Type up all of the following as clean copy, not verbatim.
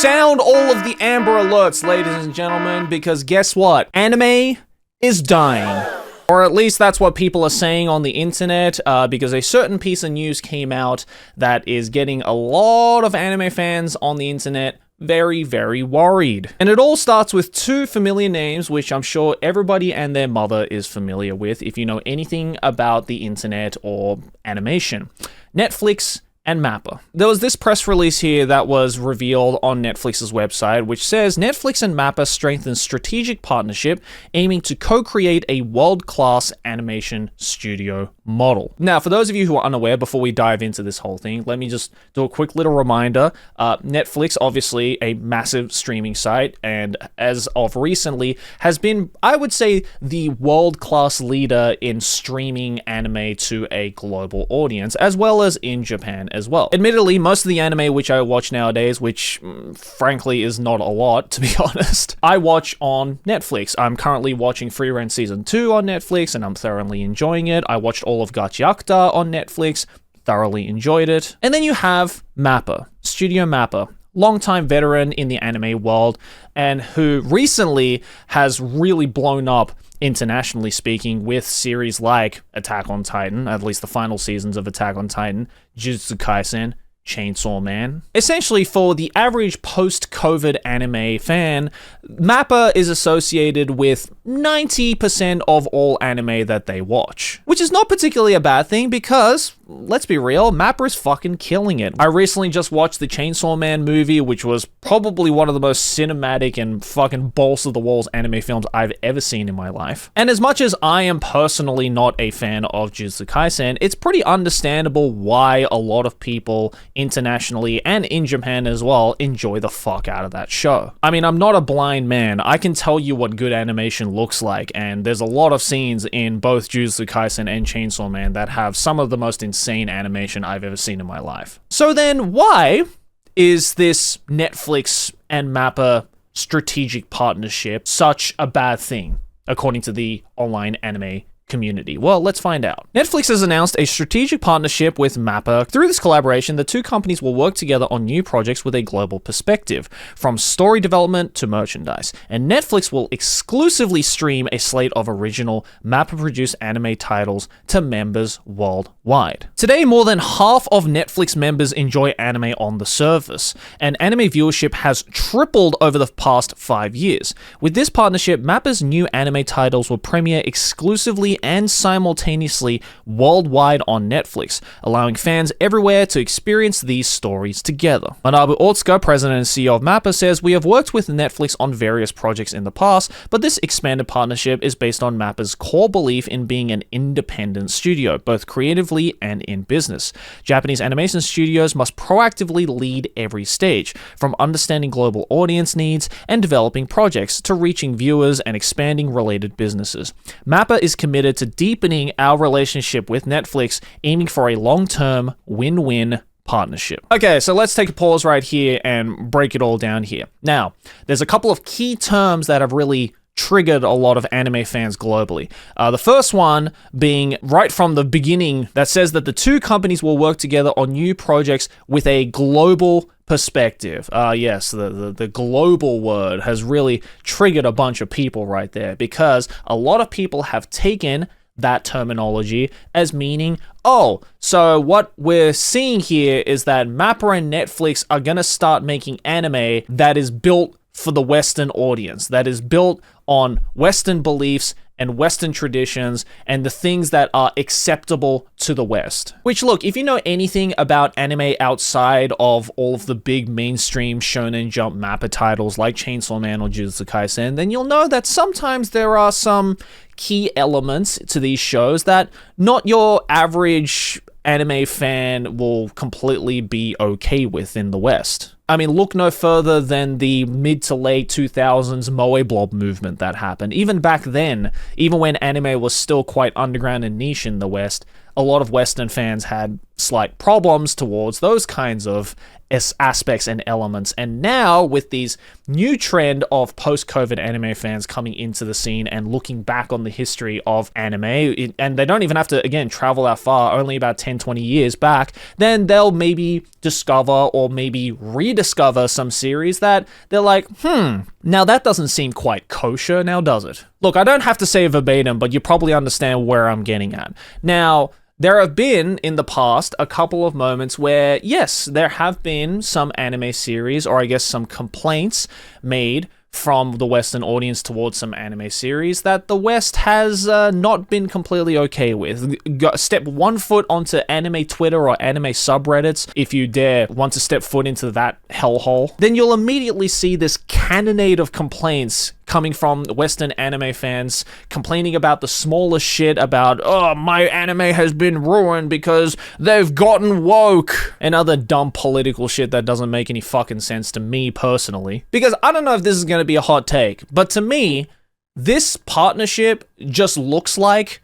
Sound all of the amber alerts, ladies and gentlemen, because guess what? Anime is dying. Or at least that's what people are saying on the internet, because a certain piece of news came out that is getting a lot of anime fans on the internet very, very worried. And it all starts with two familiar names, which I'm sure everybody and their mother is familiar with if you know anything about the internet or animation. Netflix and Mappa. There was this press release here that was revealed on Netflix's website, which says Netflix and Mappa strengthen strategic partnership aiming to co-create a world-class animation studio model. Now, for those of you who are unaware, before we dive into this whole thing, let me just do a quick little reminder. Netflix, obviously a massive streaming site, and as of recently has been, I would say, the world-class leader in streaming anime to a global audience, as well as in Japan as well. Admittedly, most of the anime which I watch nowadays, which frankly is not a lot, to be honest, I watch on Netflix. I'm currently watching Free Rent Season 2 on Netflix, and I'm thoroughly enjoying it. I watched all of Gachiakta on Netflix, thoroughly enjoyed it. And then you have Mappa, Studio Mappa, longtime veteran in the anime world, and who recently has really blown up internationally speaking with series like Attack on Titan, at least the final seasons of Attack on Titan, Jujutsu Kaisen, Chainsaw Man. Essentially, for the average post-COVID anime fan, Mappa is associated with 90% of all anime that they watch, which is not particularly a bad thing because, let's be real, Mappa is fucking killing it. I recently just watched the Chainsaw Man movie, which was probably one of the most cinematic and fucking balls of the walls anime films I've ever seen in my life. And as much as I am personally not a fan of Jujutsu Kaisen, it's pretty understandable why a lot of people internationally and in Japan as well enjoy the fuck out of that show. I mean, I'm not a blind man. I can tell you what good animation looks like, and there's a lot of scenes in both Jujutsu Kaisen and Chainsaw Man that have some of the most insane animation I've ever seen in my life. So then why is this Netflix and Mappa strategic partnership such a bad thing, according to the online anime community? Well, let's find out. Netflix has announced a strategic partnership with Mappa. Through this collaboration, the two companies will work together on new projects with a global perspective, from story development to merchandise. And Netflix will exclusively stream a slate of original Mappa-produced anime titles to members worldwide. Today, more than half of Netflix members enjoy anime on the service, and anime viewership has tripled over the past 5 years. With this partnership, Mappa's new anime titles will premiere exclusively and simultaneously worldwide on Netflix, allowing fans everywhere to experience these stories together. Manabu Otsuka, president and CEO of Mappa, says, "We have worked with Netflix on various projects in the past, but this expanded partnership is based on Mappa's core belief in being an independent studio, both creatively and in business. Japanese animation studios must proactively lead every stage, from understanding global audience needs and developing projects to reaching viewers and expanding related businesses. Mappa is committed to deepening our relationship with Netflix, aiming for a long-term win-win partnership." Okay, so let's take a pause right here and break it all down here. Now, there's a couple of key terms that have really triggered a lot of anime fans globally. The first one being right from the beginning that says that the two companies will work together on new projects with a global perspective. Yes, the global word has really triggered a bunch of people right there, because a lot of people have taken that terminology as meaning, oh, so what we're seeing here is that Mappa and Netflix are gonna start making anime that is built for the Western audience, that is built on Western beliefs and Western traditions and the things that are acceptable to the West. Which, look, if you know anything about anime outside of all of the big mainstream Shonen Jump Mappa titles like Chainsaw Man or Jujutsu Kaisen, then you'll know that sometimes there are some key elements to these shows that not your average anime fan will completely be okay with in the West. I mean, look no further than the mid to late 2000s Moe Blob movement that happened. Even back then, even when anime was still quite underground and niche in the West, a lot of Western fans had slight problems towards those kinds of aspects and elements. And now with these new trend of post-COVID anime fans coming into the scene and looking back on the history of anime, and they don't even have to, again, travel that far, only about 10-20 years back, then they'll maybe discover or maybe rediscover some series that they're like, now that doesn't seem quite kosher, now does it? Look, I don't have to say verbatim, but you probably understand where I'm getting at. Now, there have been, in the past, a couple of moments where, yes, there have been some anime series, or I guess some complaints made from the Western audience towards some anime series that the West has not been completely okay with. Step one foot onto anime Twitter or anime subreddits, if you dare want to step foot into that hellhole, then you'll immediately see this cannonade of complaints coming from Western anime fans complaining about the smallest shit about, oh, my anime has been ruined because they've gotten woke, and other dumb political shit that doesn't make any fucking sense to me personally. Because I don't know if this is going to be a hot take, but to me, this partnership just looks like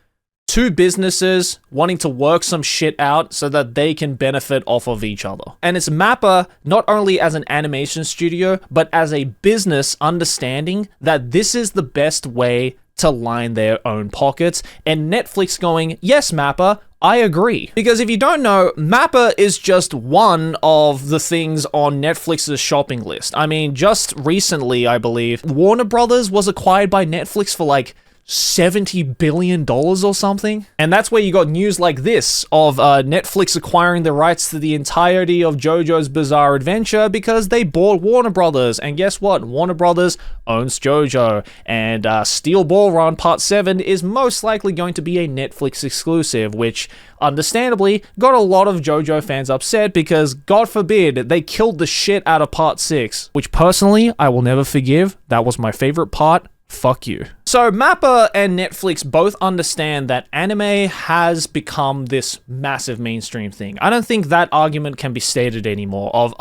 two businesses wanting to work some shit out so that they can benefit off of each other. And it's Mappa not only as an animation studio, but as a business understanding that this is the best way to line their own pockets, and Netflix going, yes, Mappa, I agree. Because if you don't know, Mappa is just one of the things on Netflix's shopping list. I mean, just recently, I believe, Warner Brothers was acquired by Netflix for like $70 billion or something. And that's where you got news like this of Netflix acquiring the rights to the entirety of JoJo's Bizarre Adventure because they bought Warner Brothers. And guess what? Warner Brothers owns JoJo. And Steel Ball Run Part 7 is most likely going to be a Netflix exclusive, which understandably got a lot of JoJo fans upset because, God forbid, they killed the shit out of Part 6, which personally I will never forgive. That was my favorite part. Fuck you. So Mappa and Netflix both understand that anime has become this massive mainstream thing. I don't think that argument can be stated anymore of,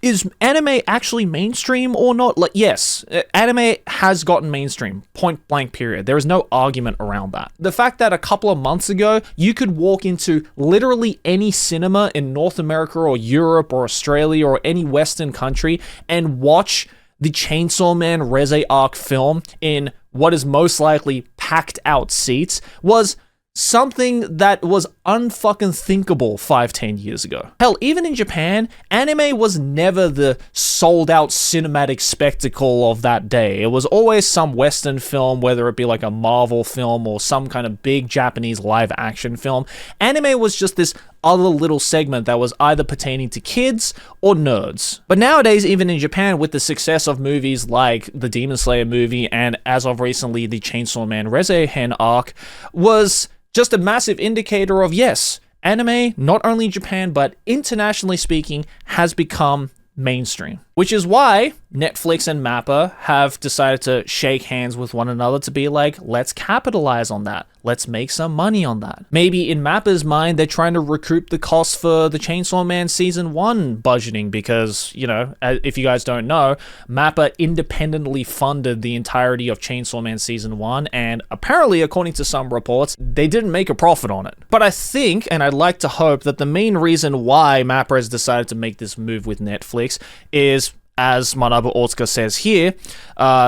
is anime actually mainstream or not? Like, yes, anime has gotten mainstream, point blank period. There is no argument around that. The fact that a couple of months ago, you could walk into literally any cinema in North America or Europe or Australia or any Western country and watch the Chainsaw Man Reze Arc film in what is most likely packed out seats was something that was unfucking thinkable 5-10 years ago. Hell, even in Japan, anime was never the sold out cinematic spectacle of that day. It was always some Western film, whether it be like a Marvel film or some kind of big Japanese live action film. Anime was just this other little segment that was either pertaining to kids or nerds. But nowadays, even in Japan, with the success of movies like the Demon Slayer movie and as of recently the Chainsaw Man Reze Hen arc, was just a massive indicator of, yes, anime, not only in Japan, but internationally speaking, has become mainstream. Which is why Netflix and Mappa have decided to shake hands with one another to be like, let's capitalize on that. Let's make some money on that. Maybe in Mappa's mind, they're trying to recoup the costs for the Chainsaw Man Season 1 budgeting because, you know, if you guys don't know, Mappa independently funded the entirety of Chainsaw Man Season 1, and apparently, according to some reports, they didn't make a profit on it. But I think, and I'd like to hope, that the main reason why Mappa has decided to make this move with Netflix is, as Manabu Otsuka says here,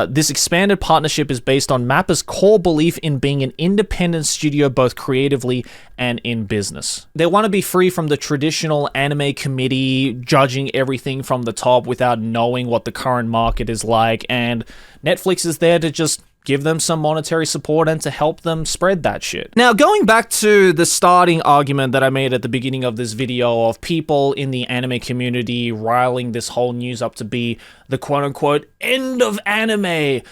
this expanded partnership is based on Mappa's core belief in being an independent studio both creatively and in business. They want to be free from the traditional anime committee judging everything from the top without knowing what the current market is like, and Netflix is there to just give them some monetary support and to help them spread that shit. Now, going back to the starting argument that I made at the beginning of this video of people in the anime community riling this whole news up to be the quote-unquote end of anime,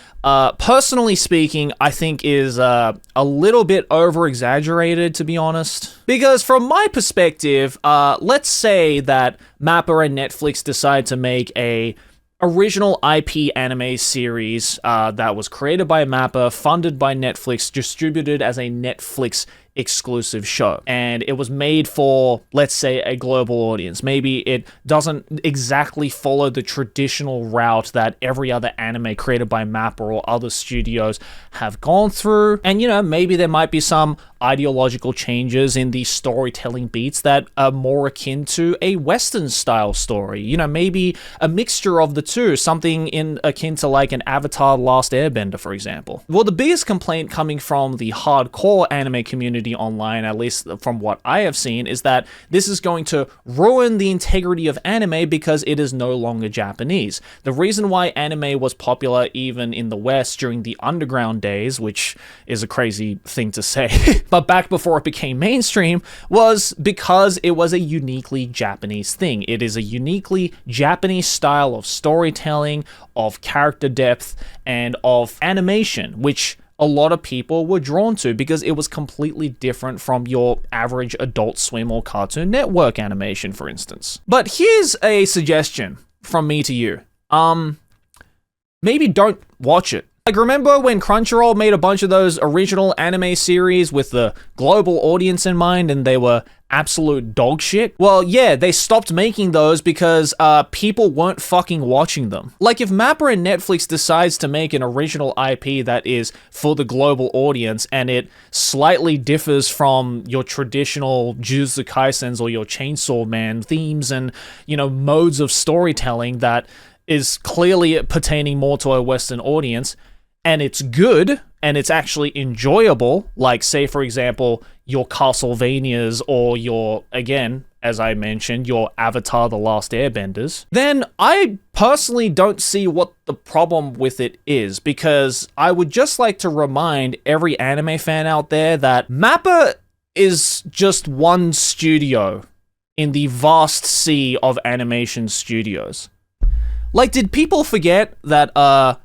personally speaking, I think is a little bit over-exaggerated, to be honest. Because from my perspective, let's say that Mappa and Netflix decide to make a original IP anime series that was created by Mappa, funded by Netflix, distributed as a Netflix exclusive show. And it was made for, let's say, a global audience. Maybe it doesn't exactly follow the traditional route that every other anime created by Mappa or other studios have gone through. And, you know, maybe there might be some ideological changes in the storytelling beats that are more akin to a Western style story. You know, maybe a mixture of the two, something akin to like an Avatar: The Last Airbender, for example. Well, the biggest complaint coming from the hardcore anime community online, at least from what I have seen, is that this is going to ruin the integrity of anime because it is no longer Japanese. The reason why anime was popular even in the West during the underground days, which is a crazy thing to say, but back before it became mainstream, was because it was a uniquely Japanese thing. It is a uniquely Japanese style of storytelling, of character depth, and of animation, which a lot of people were drawn to because it was completely different from your average Adult Swim or Cartoon Network animation, for instance. But here's a suggestion from me to you. Maybe don't watch it. Like, remember when Crunchyroll made a bunch of those original anime series with the global audience in mind and they were absolute dog shit? Well, yeah, they stopped making those because people weren't fucking watching them. Like, if Mappa and Netflix decides to make an original IP that is for the global audience and it slightly differs from your traditional Jujutsu Kaisens or your Chainsaw Man themes and, you know, modes of storytelling that is clearly pertaining more to a Western audience, and it's good, and it's actually enjoyable, like, say, for example, your Castlevanias or your, again, as I mentioned, your Avatar: The Last Airbenders, then I personally don't see what the problem with it is, because I would just like to remind every anime fan out there that Mappa is just one studio in the vast sea of animation studios. Like, did people forget that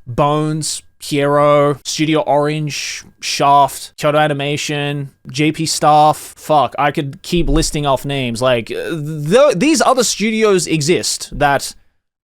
Bones, Hero, Studio Orange, Shaft, Kyoto Animation, JP Staff, fuck, I could keep listing off names. Like, these other studios exist that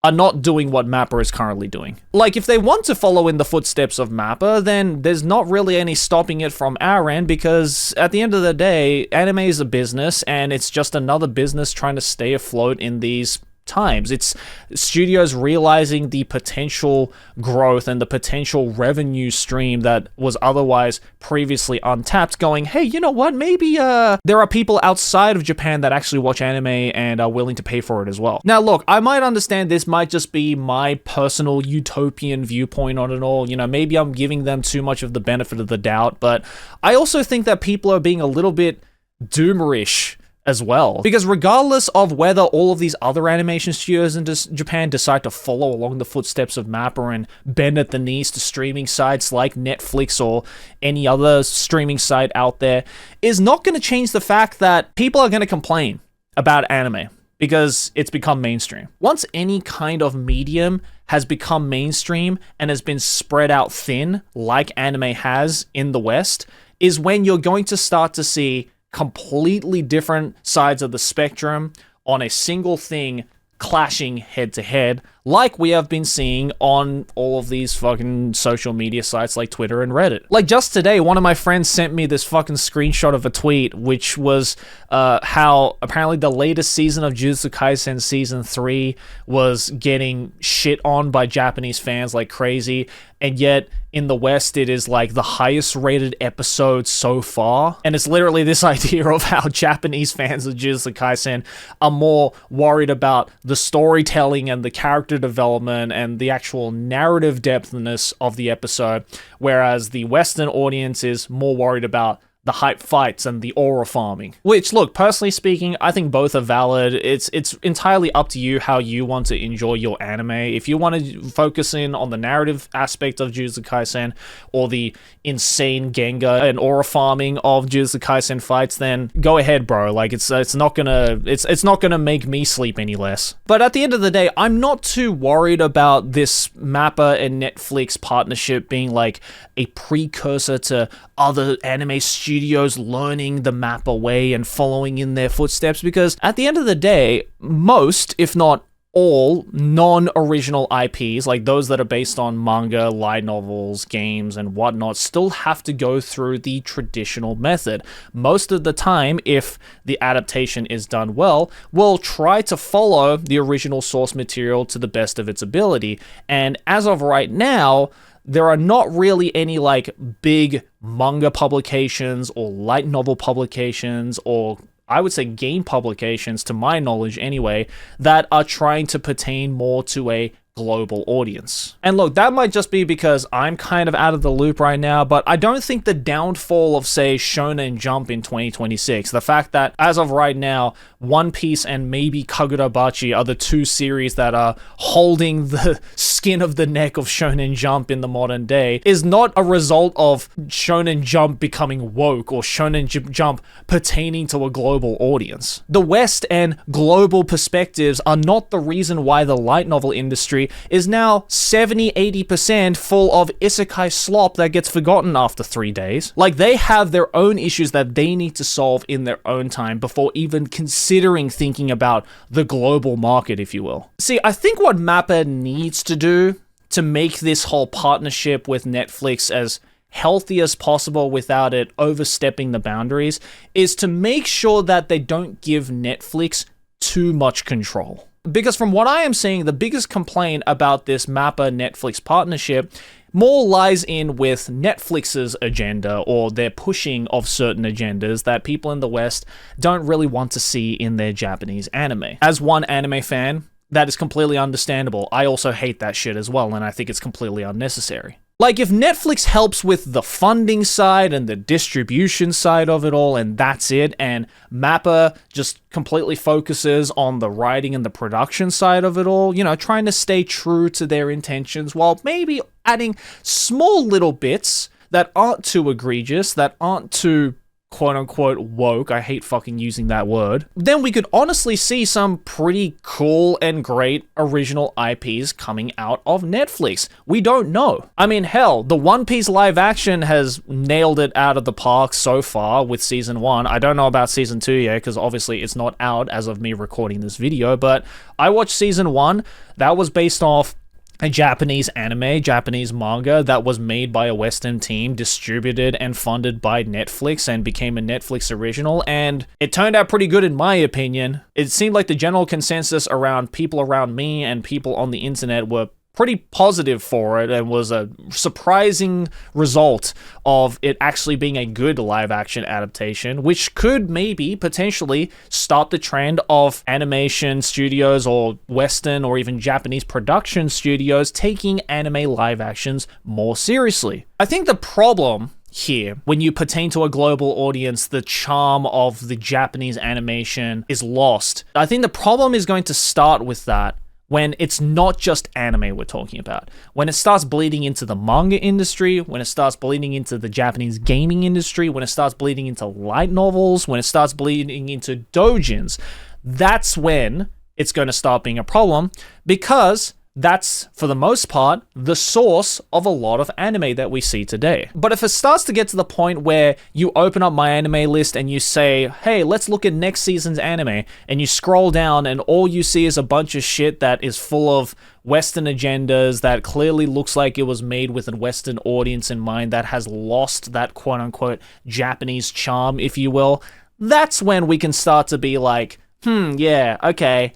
are not doing what Mappa is currently doing. Like, if they want to follow in the footsteps of Mappa, then there's not really any stopping it from our end, because at the end of the day, anime is a business, and it's just another business trying to stay afloat in these times. It's studios realizing the potential growth and the potential revenue stream that was otherwise previously untapped, going, hey, you know what, maybe there are people outside of Japan that actually watch anime and are willing to pay for it as well. Now look, I might understand this might just be my personal utopian viewpoint on it all, you know, maybe I'm giving them too much of the benefit of the doubt, but I also think that people are being a little bit doomerish as well. Because regardless of whether all of these other animation studios in Japan decide to follow along the footsteps of Mappa and bend at the knees to streaming sites like Netflix or any other streaming site out there, is not going to change the fact that people are going to complain about anime because it's become mainstream. Once any kind of medium has become mainstream and has been spread out thin, like anime has in the West, is when you're going to start to see completely different sides of the spectrum on a single thing clashing head to head, like we have been seeing on all of these fucking social media sites like Twitter and Reddit. Like, just today, one of my friends sent me this fucking screenshot of a tweet, which was how apparently the latest season of Jujutsu Kaisen Season 3 was getting shit on by Japanese fans like crazy, and yet in the West, it is like the highest rated episode so far. And it's literally this idea of how Japanese fans of Jujutsu Kaisen are more worried about the storytelling and the character development and the actual narrative depthness of the episode, whereas the Western audience is more worried about the hype fights and the aura farming. Which, look, personally speaking, I think both are valid. It's entirely up to you how you want to enjoy your anime. If you want to focus in on the narrative aspect of Jujutsu Kaisen or the insane Gengar and aura farming of Jujutsu Kaisen fights, then go ahead, bro. Like, it's not gonna make me sleep any less. But at the end of the day, I'm not too worried about this Mappa and Netflix partnership being like a precursor to other anime studios learning the Mappa way and following in their footsteps, because at the end of the day, most, if not all, non-original IPs, like those that are based on manga, light novels, games, and whatnot, still have to go through the traditional method. Most of the time, if the adaptation is done well, we'll try to follow the original source material to the best of its ability. And as of right now, there are not really any like big manga publications or light novel publications, or I would say game publications, to my knowledge anyway, that are trying to pertain more to a global audience. And look, that might just be because I'm kind of out of the loop right now, but I don't think the downfall of, say, Shonen Jump in 2026, the fact that as of right now, One Piece and maybe Kagurabachi are the two series that are holding the skin of the neck of Shonen Jump in the modern day, is not a result of Shonen Jump becoming woke or Shonen Jump pertaining to a global audience. The West and global perspectives are not the reason why the light novel industry is now 70-80% full of isekai slop that gets forgotten after 3 days. Like, they have their own issues that they need to solve in their own time before even considering thinking about the global market, if you will. See, I think what Mappa needs to do to make this whole partnership with Netflix as healthy as possible without it overstepping the boundaries is to make sure that they don't give Netflix too much control. Because from what I am seeing, the biggest complaint about this Mappa-Netflix partnership more lies in with Netflix's agenda, or their pushing of certain agendas that people in the West don't really want to see in their Japanese anime. As one anime fan, that is completely understandable. I also hate that shit as well, and I think it's completely unnecessary. Like, if Netflix helps with the funding side and the distribution side of it all, and that's it, and Mappa just completely focuses on the writing and the production side of it all, you know, trying to stay true to their intentions while maybe adding small little bits that aren't too egregious, that aren't too quote-unquote woke, I hate fucking using that word, then we could honestly see some pretty cool and great original IPs coming out of Netflix. We don't know. I mean, hell, the One Piece live action has nailed it out of the park so far with Season 1. I don't know about Season 2 yet, because obviously it's not out as of me recording this video, but I watched Season 1. That was based off a Japanese anime, Japanese manga that was made by a Western team, distributed and funded by Netflix, and became a Netflix original, and it turned out pretty good in my opinion. It seemed like the general consensus around people around me and people on the internet were pretty positive for it, and was a surprising result of it actually being a good live-action adaptation, which could maybe potentially start the trend of animation studios or Western or even Japanese production studios taking anime live-actions more seriously. I think the problem here, when you pertain to a global audience, the charm of the Japanese animation is lost. I think the problem is going to start with that when it's not just anime we're talking about. When it starts bleeding into the manga industry, when it starts bleeding into the Japanese gaming industry, when it starts bleeding into light novels, when it starts bleeding into doujins, that's when it's going to start being a problem, because that's, for the most part, the source of a lot of anime that we see today. But if it starts to get to the point where you open up my anime list and you say, hey, let's look at next season's anime, and you scroll down and all you see is a bunch of shit that is full of Western agendas, that clearly looks like it was made with a Western audience in mind, that has lost that quote-unquote Japanese charm, if you will, that's when we can start to be like, yeah, okay,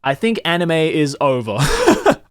I think anime is over.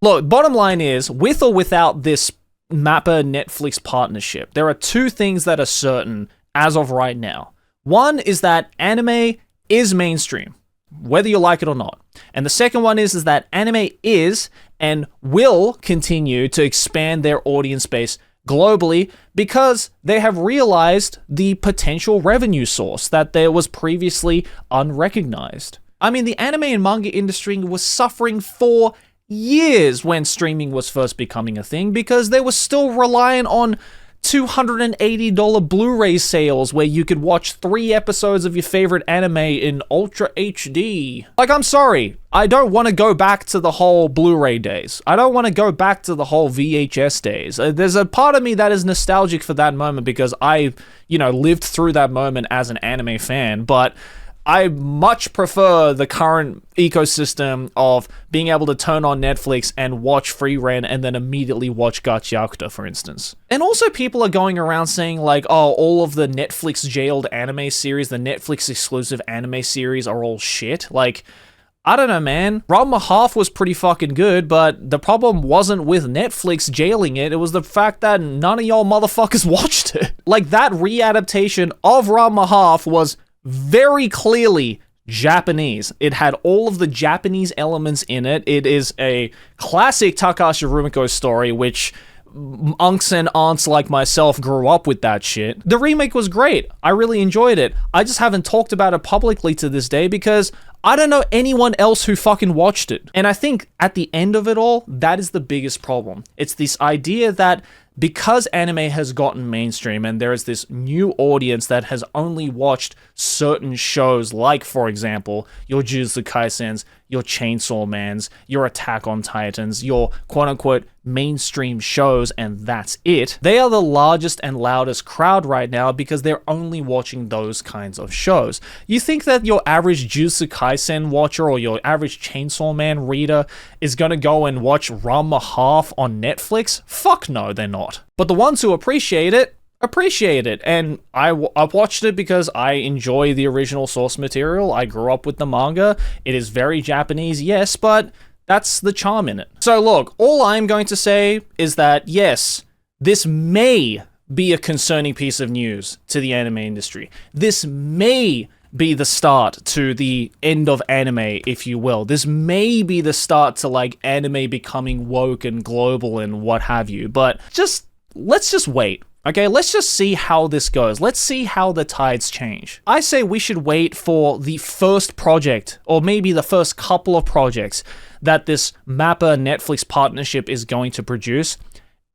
Look, bottom line is, with or without this Mappa-Netflix partnership, there are two things that are certain as of right now. One is that anime is mainstream, whether you like it or not. And the second one is that anime is and will continue to expand their audience base globally, because they have realized the potential revenue source that there was previously unrecognized. I mean, the anime and manga industry was suffering for years when streaming was first becoming a thing, because they were still reliant on $280 Blu-ray sales where you could watch 3 episodes of your favorite anime in Ultra HD. Like, I'm sorry, I don't want to go back to the whole Blu-ray days. I don't want to go back to the whole VHS days. There's a part of me that is nostalgic for that moment because I, lived through that moment as an anime fan, but I much prefer the current ecosystem of being able to turn on Netflix and watch Free Rent and then immediately watch Gachiakuta, for instance. And also people are going around saying like, oh, all of the Netflix jailed anime series, the Netflix exclusive anime series are all shit. Like, I don't know, man. Ranma Half was pretty fucking good, but the problem wasn't with Netflix jailing it. It was the fact that none of y'all motherfuckers watched it. Like, that readaptation of Ranma Half was very clearly Japanese. It had all of the Japanese elements in it. It is a classic Takashi Rumiko story, which unks and aunts like myself grew up with that shit. The remake was great. I really enjoyed it. I just haven't talked about it publicly to this day because I don't know anyone else who fucking watched it. And I think at the end of it all, that is the biggest problem. It's this idea that because anime has gotten mainstream and there is this new audience that has only watched certain shows, like, for example, your Jujutsu Kaisens, your Chainsaw Mans, your Attack on Titans, your quote-unquote mainstream shows, and that's it. They are the largest and loudest crowd right now because they're only watching those kinds of shows. You think that your average Jujutsu Kaisen watcher or your average Chainsaw Man reader is gonna go and watch Ranma Half on Netflix? Fuck no, they're not. But the ones who appreciate it, and I watched it because I enjoy the original source material. I grew up with the manga. It is very Japanese, yes, but that's the charm in it. So look, all I'm going to say is that yes, this may be a concerning piece of news to the anime industry. This may be the start to the end of anime, if you will. This may be the start to, like, anime becoming woke and global and what have you, but let's just wait. Okay, let's just see how this goes. Let's see how the tides change. I say we should wait for the first project, or maybe the first couple of projects that this Mappa Netflix partnership is going to produce,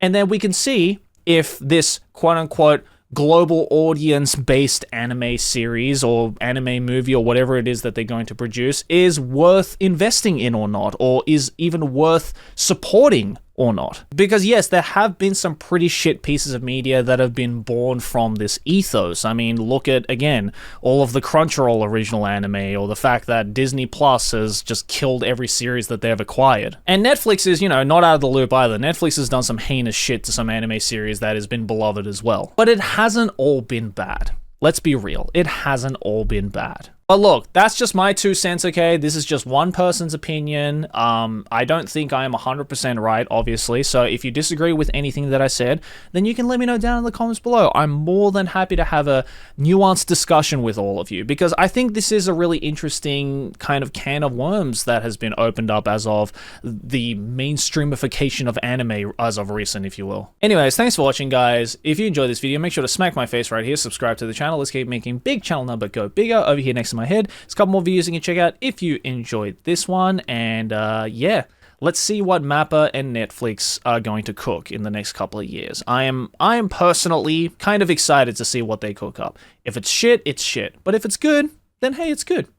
and then we can see if this quote-unquote global audience-based anime series or anime movie or whatever it is that they're going to produce is worth investing in or not, or is even worth supporting or not. Because yes, there have been some pretty shit pieces of media that have been born from this ethos. I mean, look at, again, all of the Crunchyroll original anime, or the fact that Disney Plus has just killed every series that they've acquired. And Netflix is, not out of the loop either. Netflix has done some heinous shit to some anime series that has been beloved as well. But it hasn't all been bad. Let's be real, it hasn't all been bad. But look, that's just my 2 cents, okay? This is just one person's opinion. I don't think I am 100% right, obviously, so if you disagree with anything that I said, then you can let me know down in the comments below. I'm more than happy to have a nuanced discussion with all of you, because I think this is a really interesting kind of can of worms that has been opened up as of the mainstreamification of anime as of recent, if you will. Anyways, thanks for watching, guys. If you enjoyed this video, make sure to smack my face right here, subscribe to the channel. Let's keep making big channel number go bigger. Over here next to my head, there's a couple more videos you can check out if you enjoyed this one, and yeah, let's see what Mappa and Netflix are going to cook in the next couple of years. I am personally kind of excited to see what they cook up. If it's shit, it's shit, but if it's good, then hey, it's good.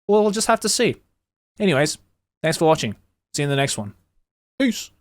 We'll just have to see. Anyways, thanks for watching. See you in the next one. Peace.